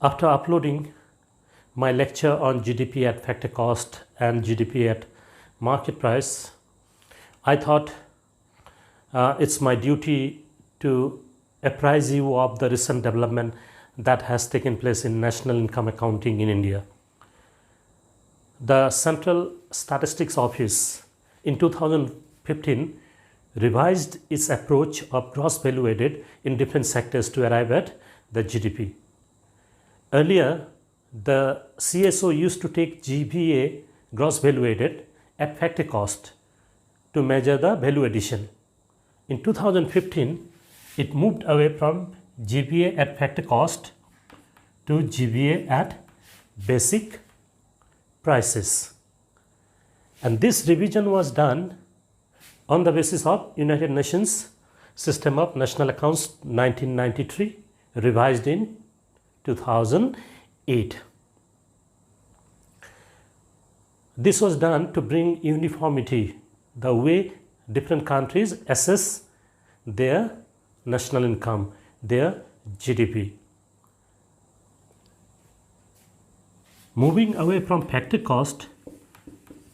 After uploading my lecture on GDP at factor cost and GDP at market price, I thought it's my duty to apprise you of the recent development that has taken place in national income accounting in India. The Central Statistics Office in 2015 revised its approach of gross value added in different sectors to arrive at the GDP. Earlier, the CSO used to take GVA, gross value added, at factor cost to measure the value addition. In 2015, it moved away from GVA at factor cost to GVA at basic prices. And this revision was done on the basis of United Nations System of National Accounts 1993, revised in 2008. This was done to bring uniformity, the way different countries assess their national income, their GDP. Moving away from factor cost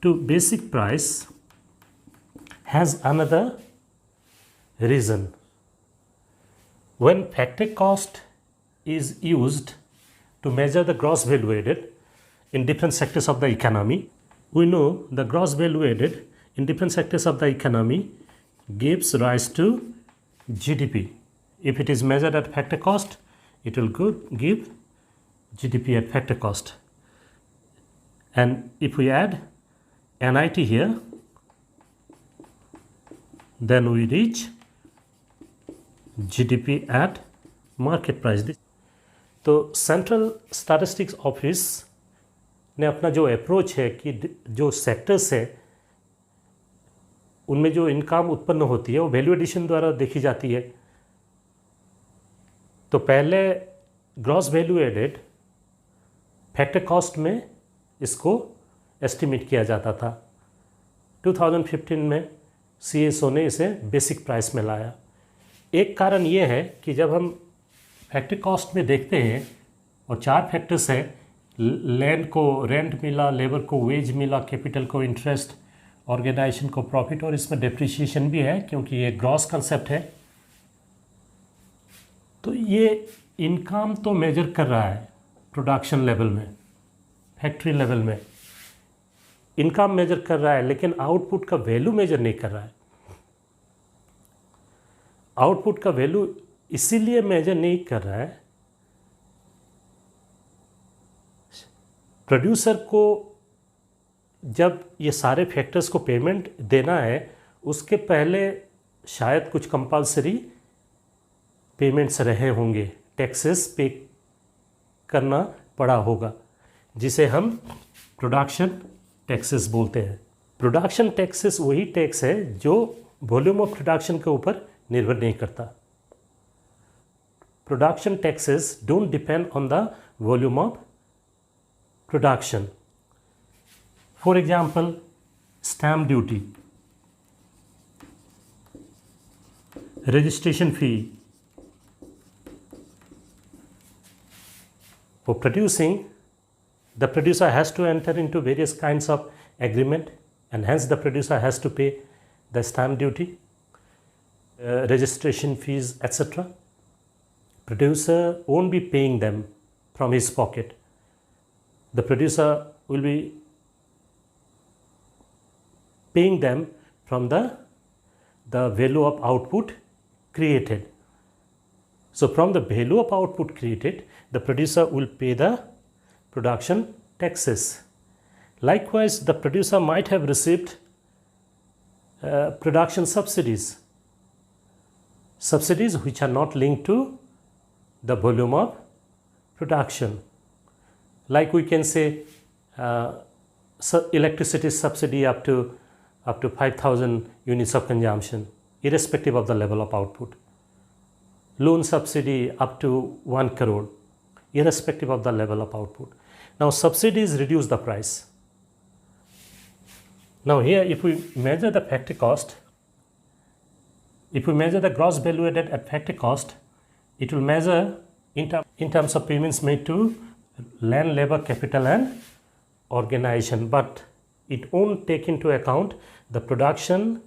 to basic price has another reason. When factor cost is used to measure the gross value added in different sectors of the economy, we know the gross value added in different sectors of the economy gives rise to GDP. If it is measured at factor cost, it will give GDP at factor cost. And if we add NIT here, then we reach GDP at market price. तो central statistics office ने अपना जो approach है कि जो sectors है उनमें जो इनकम उत्पन्न होती है वो वैल्यू एडिशन द्वारा देखी जाती है। तो पहले gross value added factor cost में इसको एस्टिमेट किया जाता था। 2015 में CSO ने इसे बेसिक प्राइस में लाया। एक कारण ये है कि जब हम फैक्टर कॉस्ट में देखते हैं और 4 फैक्टर्स हैं, लैंड को रेंट मिला, लेबर को वेज मिला, कैपिटल को इंटरेस्ट, ऑर्गेनाइजेशन को प्रॉफिट और इसमें डेप्रिसिएशन भी है क्योंकि ये ग्रॉस कंसेप्ट है। तो ये इनकम तो मेजर कर रहा है प्रोडक्शन लेवल में, फैक्ट्री लेवल में इनकम मेजर कर रहा है, लेकिन आउटपुट का वैल्यू मेजर नहीं कर रहा है। आउटपुट का वैल्यू इसीलिए मेजर नहीं कर रहा है, प्रोड्यूसर को जब ये सारे फैक्टर्स को पेमेंट देना है उसके पहले शायद कुछ कंपल्सरी पेमेंट्स रहे होंगे, टैक्सेस पे करना पड़ा होगा, जिसे हम प्रोडक्शन टैक्सेस बोलते हैं। प्रोडक्शन टैक्सेस वही टैक्स है जो वॉल्यूम ऑफ प्रोडक्शन के ऊपर निर्भर नहीं करता। Production taxes don't depend on the volume of production. For example, stamp duty, registration fee for producing. The producer has to enter into various kinds of agreement and hence the producer has to pay the stamp duty, registration fees, etc. Producer won't be paying them from his pocket. The producer will be paying them from the value of output created. So from the value of output created, the producer will pay the production taxes. Likewise, the producer might have received production subsidies which are not linked to the volume of production. Like we can say electricity subsidy up to 5,000 units of consumption, irrespective of the level of output. Loan subsidy up to 1 crore, irrespective of the level of output. Now subsidies reduce the price. Now here, if we measure the factor cost, if we measure the gross value added at factor cost, it will measure in terms of payments made to land, labor, capital and organization, but it won't take into account the production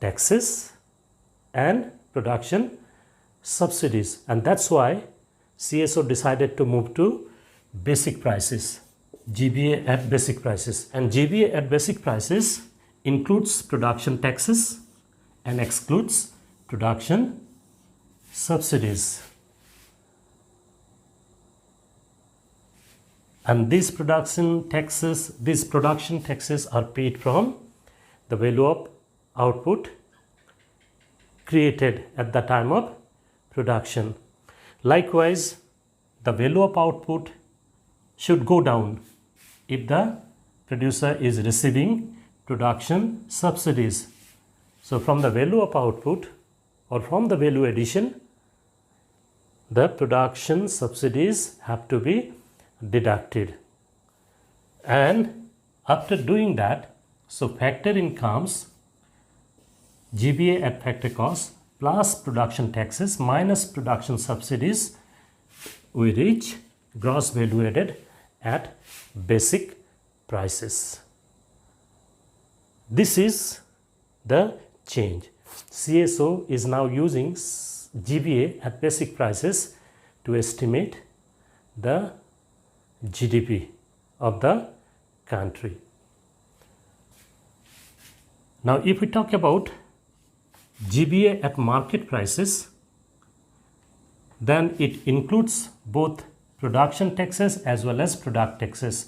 taxes and production subsidies, and that's why CSO decided to move to basic prices, GBA at basic prices. And GBA at basic prices includes production taxes and excludes production subsidies. And these production taxes are paid from the value of output created at the time of production. Likewise, the value of output should go down if the producer is receiving production subsidies. So from the value of output or from the value addition, the production subsidies have to be deducted. And after doing that, so factor in comes GBA at factor cost plus production taxes minus production subsidies, we reach gross value added at basic prices. This is the change. CSO is now using GBA at basic prices to estimate the GDP of the country. Now, if we talk about GBA at market prices, then it includes both production taxes as well as product taxes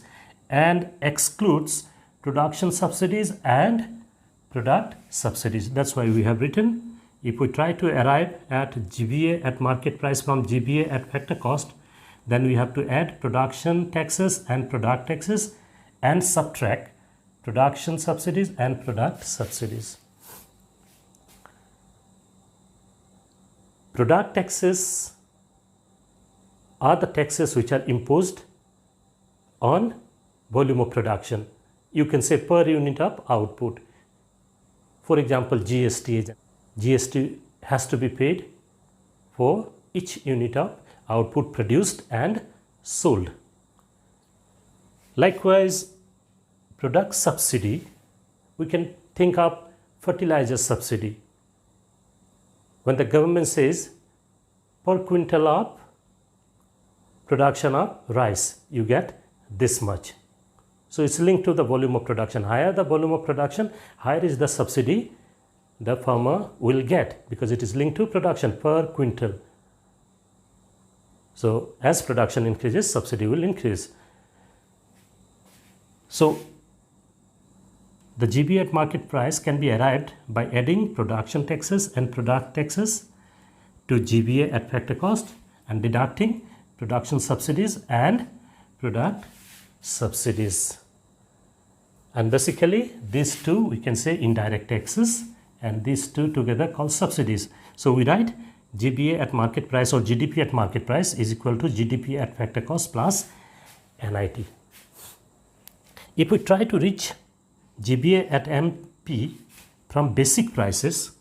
and excludes production subsidies and product subsidies. That's why we have written, if we try to arrive at GBA at market price from GBA at factor cost, then we have to add production taxes and product taxes and subtract production subsidies and product subsidies. Product taxes are the taxes which are imposed on volume of production. You can say per unit of output. For example, GST. GST has to be paid for each unit of output produced and sold. Likewise, product subsidy, we can think of fertilizer subsidy. When the government says per quintal of production of rice, you get this much. So it's linked to the volume of production. Higher the volume of production, higher is the subsidy the farmer will get, because it is linked to production per quintal. So as production increases, subsidy will increase. So the GBA at market price can be arrived by adding production taxes and product taxes to GBA at factor cost and deducting production subsidies and product subsidies. And basically these two we can say indirect taxes, and these two together called subsidies. So we write GBA at market price or GDP at market price is equal to GDP at factor cost plus NIT. If we try to reach GBA at MP from basic prices,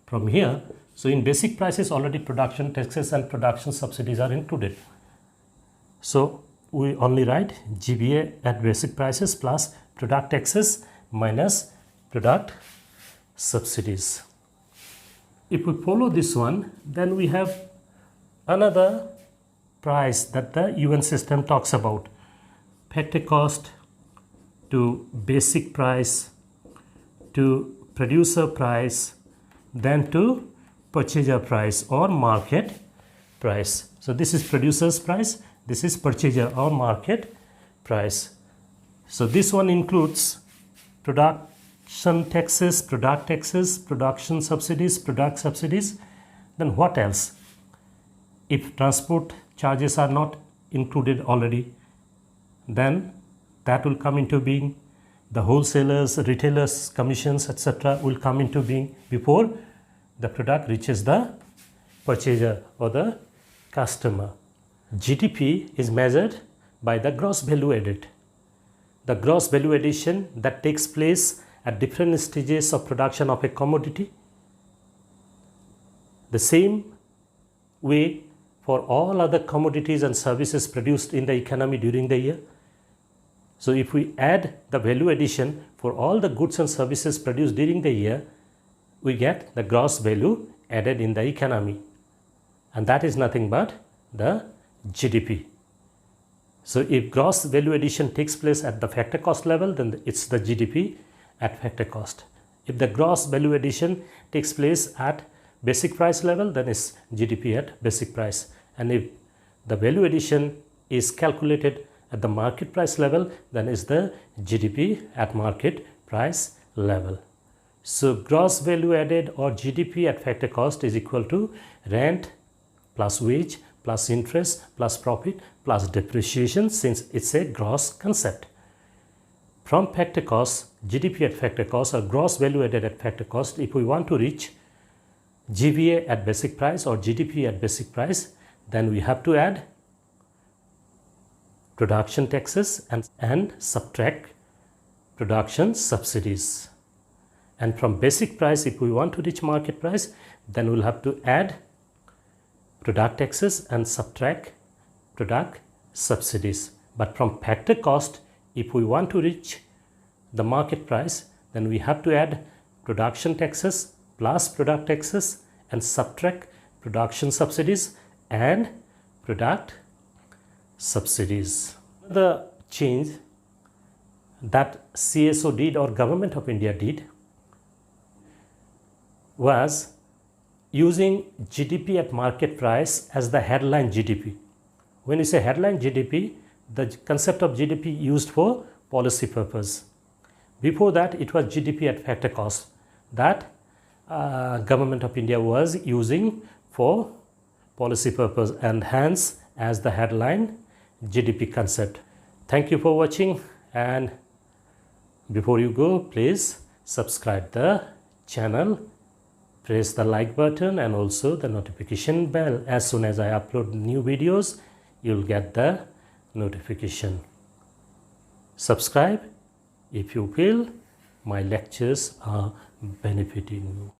from here, so in basic prices already production taxes and production subsidies are included. So we only write GBA at basic prices plus product taxes minus product subsidies. If we follow this one, then we have another price that the UN system talks about. Factor cost to basic price to producer price, then to purchaser price or market price. So this is producer's price, this is purchaser or market price. So this one includes production taxes, product taxes, production subsidies, product subsidies. Then what else? If transport charges are not included already, then that will come into being. The wholesalers, retailers, commissions, etc. will come into being before the product reaches the purchaser or the customer. GDP is measured by the gross value added. The gross value addition that takes place at different stages of production of a commodity. The same way for all other commodities and services produced in the economy during the year. So if we add the value addition for all the goods and services produced during the year, we get the gross value added in the economy, and that is nothing but the GDP. So if gross value addition takes place at the factor cost level, then it's the GDP at factor cost. If the gross value addition takes place at basic price level, then it's GDP at basic price. And if the value addition is calculated at the market price level, then it's the GDP at market price level. So gross value added or GDP at factor cost is equal to rent plus wage plus interest plus profit plus depreciation, since it's a gross concept. From factor cost, GDP at factor cost or gross value added at factor cost, if we want to reach GVA at basic price or GDP at basic price, then we have to add production taxes and subtract production subsidies. And from basic price, if we want to reach market price, then we'll have to add product taxes and subtract product subsidies. But from factor cost, if we want to reach the market price, then we have to add production taxes plus product taxes and subtract production subsidies and product subsidies. The change that CSO did or Government of India did was using GDP at market price as the headline GDP. When you say headline GDP, the concept of GDP used for policy purpose. Before that, it was GDP at factor cost that Government of India was using for policy purpose, and hence as the headline GDP concept. Thank you for watching, and before you go, please subscribe the channel, press the like button and also the notification bell. As soon as I upload new videos, you'll get the notification. Subscribe if you feel my lectures are benefiting you.